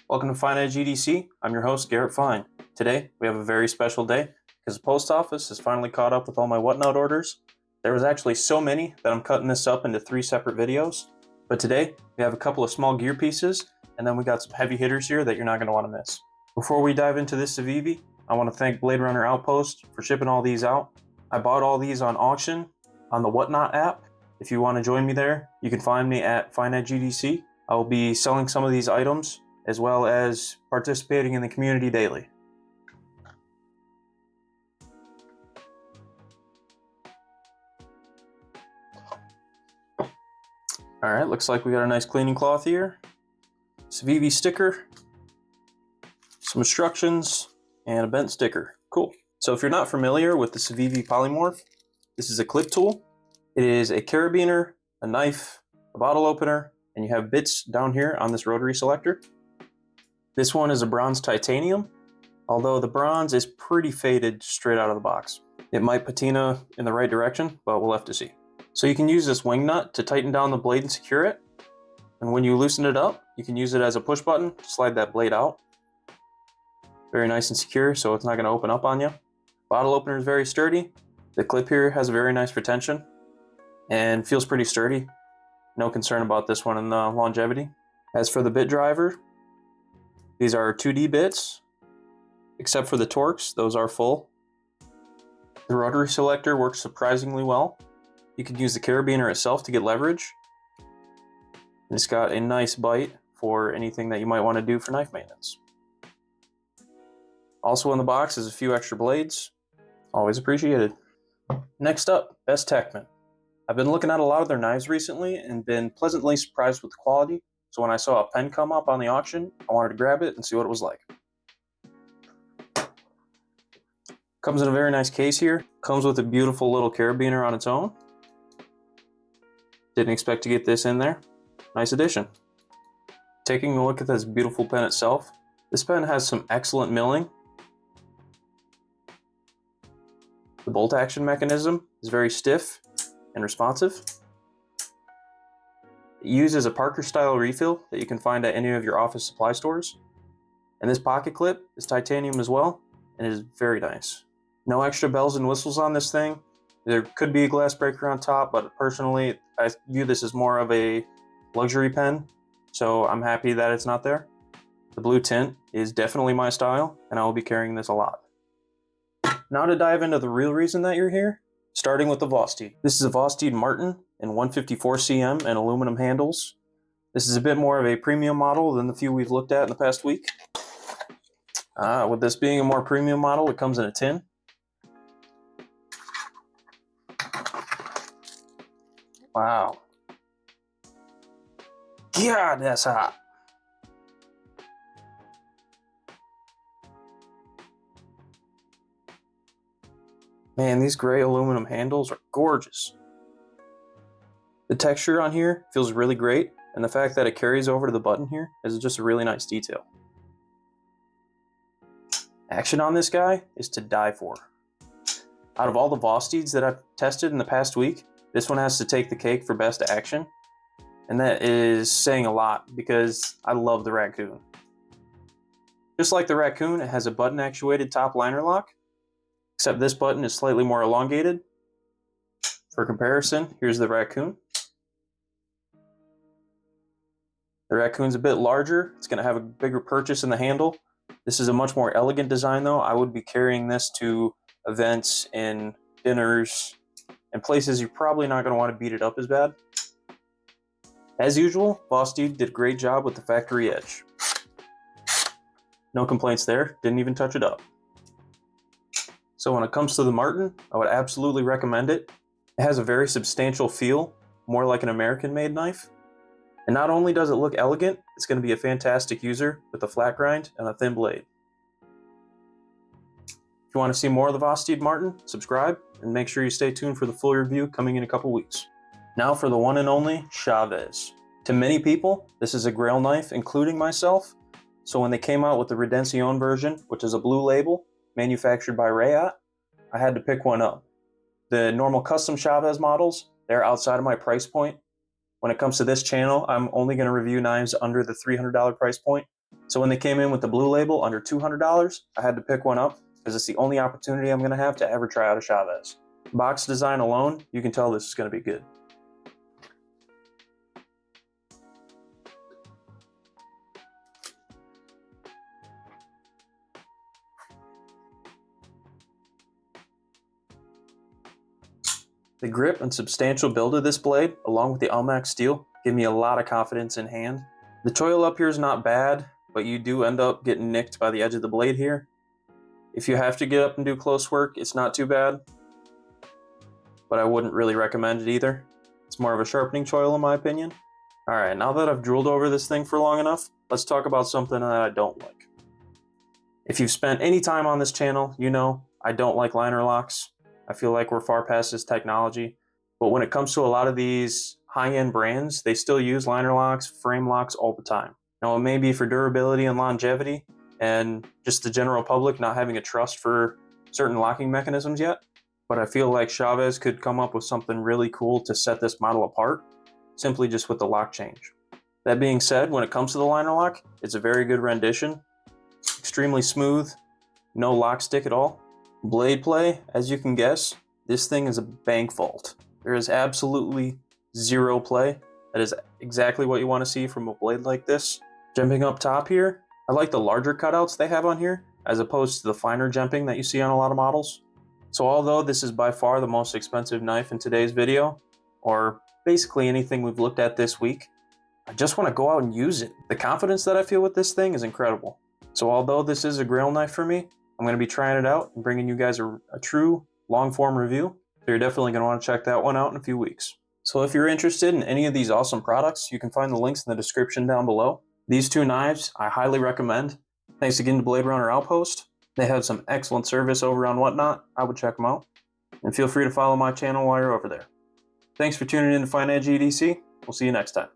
Welcome to FyneEdgeEDC. I'm your host, Garrett Fyne. Today, we have a very special day because the post office has finally caught up with all my whatnot orders. There was actually so many that I'm cutting this up into 3 separate videos. But today, we have a couple of small gear pieces, and then we got some heavy hitters here that you're not going to want to miss. Before we dive into this Civivi, I want to thank Blade Runner Outpost for shipping all these out. I bought all these on auction on the Whatnot app. If you want to join me there, you can find me at FyneEdgeEDC. I will be selling some of these items as well as participating in the community daily. Alright, looks like we got a nice cleaning cloth here, Civivi sticker, some instructions, and a bent sticker. Cool. So if you're not familiar with the Civivi polymorph, this is a clip tool. It is a carabiner, a knife, a bottle opener, and you have bits down here on this rotary selector. This one is a bronze titanium, although the bronze is pretty faded straight out of the box. It might patina in the right direction, but we'll have to see. So you can use this wing nut to tighten down the blade and secure it. And when you loosen it up, you can use it as a push button to slide that blade out. Very nice and secure, so it's not going to open up on you. Bottle opener is very sturdy. The clip here has a very nice retention and feels pretty sturdy. No concern about this one in the longevity. As for the bit driver, these are 2D bits, except for the Torx, those are full. The rotary selector works surprisingly well. You can use the carabiner itself to get leverage. And it's got a nice bite for anything that you might want to do for knife maintenance. Also in the box is a few extra blades, always appreciated. Next up, Best Techman. I've been looking at a lot of their knives recently and been pleasantly surprised with the quality. So when I saw a pen come up on the auction, I wanted to grab it and see what it was like. Comes in a very nice case here. Comes with a beautiful little carabiner on its own. Didn't expect to get this in there. Nice addition. Taking a look at this beautiful pen itself, this pen has some excellent milling. The bolt action mechanism is very stiff and responsive. It uses a Parker style refill that you can find at any of your office supply stores. And this pocket clip is titanium as well, and it is very nice. No extra bells and whistles on this thing. There could be a glass breaker on top, but personally, I view this as more of a luxury pen, so I'm happy that it's not there. The blue tint is definitely my style, and I will be carrying this a lot. Now to dive into the real reason that you're here, starting with the Vosteed. This is a Vosteed Martin in 154 cm and aluminum handles. This is a bit more of a premium model than the few we've looked at in the past week. With this being a more premium model, it comes in a tin. Wow. God, that's hot. Man, these gray aluminum handles are gorgeous. The texture on here feels really great, and the fact that it carries over to the button here is just a really nice detail. Action on this guy is to die for. Out of all the Vosteeds that I've tested in the past week, this one has to take the cake for best action. And that is saying a lot because I love the Raccoon. Just like the Raccoon, it has a button actuated top liner lock, except this button is slightly more elongated. For comparison, here's the Raccoon. The Raccoon's a bit larger. It's going to have a bigger purchase in the handle. This is a much more elegant design though. I would be carrying this to events and dinners and places you're probably not going to want to beat it up as bad. As usual, Vosteed did a great job with the factory edge. No complaints there, didn't even touch it up. So when it comes to the Martin, I would absolutely recommend it. It has a very substantial feel, more like an American-made knife. And not only does it look elegant, it's going to be a fantastic user with a flat grind and a thin blade. If you want to see more of the Vosteed Martin, subscribe and make sure you stay tuned for the full review coming in a couple weeks. Now for the one and only Chaves. To many people, this is a grail knife, including myself. So when they came out with the Redencion version, which is a blue label, manufactured by Rayat, I had to pick one up. The normal custom Chaves models, they're outside of my price point. When it comes to this channel, I'm only going to review knives under the $300 price point. So when they came in with the blue label under $200, I had to pick one up because it's the only opportunity I'm going to have to ever try out a Chaves. Box design alone, you can tell this is going to be good. The grip and substantial build of this blade, along with the Elmax steel, give me a lot of confidence in hand. The choil up here is not bad, but you do end up getting nicked by the edge of the blade here. If you have to get up and do close work, it's not too bad, but I wouldn't really recommend it either. It's more of a sharpening choil in my opinion. Alright, now that I've drooled over this thing for long enough, let's talk about something that I don't like. If you've spent any time on this channel, you know I don't like liner locks. I feel like we're far past this technology, but when it comes to a lot of these high-end brands, they still use liner locks, frame locks all the time. Now it may be for durability and longevity, and just the general public not having a trust for certain locking mechanisms yet, but I feel like Chaves could come up with something really cool to set this model apart, simply just with the lock change. That being said, when it comes to the liner lock, it's a very good rendition, extremely smooth, no lock stick at all. Blade play, as you can guess, this thing is a bank vault. There is absolutely zero play. That is exactly what you want to see from a blade like this. Jumping up top here, I like the larger cutouts they have on here, as opposed to the finer jumping that you see on a lot of models. So although this is by far the most expensive knife in today's video, or basically anything we've looked at this week, I just want to go out and use it. The confidence that I feel with this thing is incredible. So although this is a grail knife for me, I'm going to be trying it out and bringing you guys a true long-form review. So you're definitely going to want to check that one out in a few weeks. So if you're interested in any of these awesome products, you can find the links in the description down below. These two knives, I highly recommend. Thanks again to Blade Runner Outpost. They have some excellent service over on Whatnot. I would check them out. And feel free to follow my channel while you're over there. Thanks for tuning in to FyneEdgeEDC. We'll see you next time.